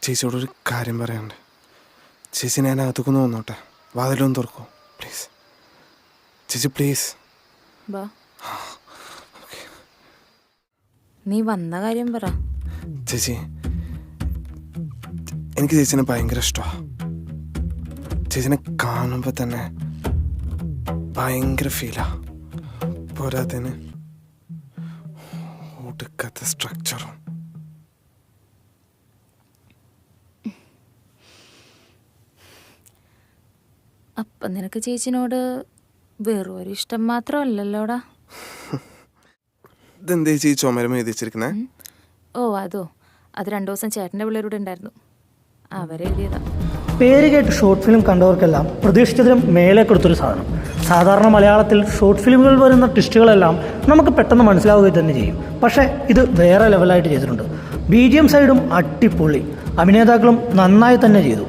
ചേച്ചിയോടൊരു കാര്യം പറയാനുണ്ട്. ചേച്ചി ഞാൻ അകത്തേക്കൊന്ന് വന്നോട്ടെ, വാതിലൊന്ന് തുറക്കോ പ്ലീസ്. ചേച്ചി പ്ലീസ്. നീ വന്ന കാര്യം പറ. ചേച്ചി, എനിക്ക് ചേച്ചിനെ ഭയങ്കര ഇഷ്ടമാണ്. ചേച്ചിനെ കാണുമ്പോൾ തന്നെ ഭയങ്കര ഫീലാ. പോരാത്തതിന് ഒടുക്കത്തെ സ്ട്രക്ചറും. അപ്പം നിനക്ക് ചേച്ചിനോട് വെറും ഒരു ഇഷ്ടം മാത്രമല്ലല്ലോടാ. ഇതെന്തേ ചേച്ചി ചുമരം എഴുതി വെച്ചിരിക്കുന്നേ? ഓ അത് 2 ദിവസം ചേട്ടൻ്റെ പിള്ളേരോട് ഉണ്ടായിരുന്നു, അവരെഴുതിയതാ. പേര് കേട്ട് ഷോർട്ട് ഫിലിം കണ്ടവർക്കെല്ലാം പ്രതീക്ഷിച്ചതിലും മേലെ കൊടുത്തൊരു സാധനം. സാധാരണ മലയാളത്തിൽ ഷോർട്ട് ഫിലിമുകളിൽ വരുന്ന ട്വിസ്റ്റുകളെല്ലാം നമുക്ക് പെട്ടെന്ന് മനസ്സിലാവുക തന്നെ ചെയ്യും. പക്ഷേ ഇത് വേറെ ലെവലായിട്ട് ചെയ്തിട്ടുണ്ട്. BGM സൈഡും അടിപൊളി, അഭിനേതാക്കളും നന്നായി തന്നെ ചെയ്തു.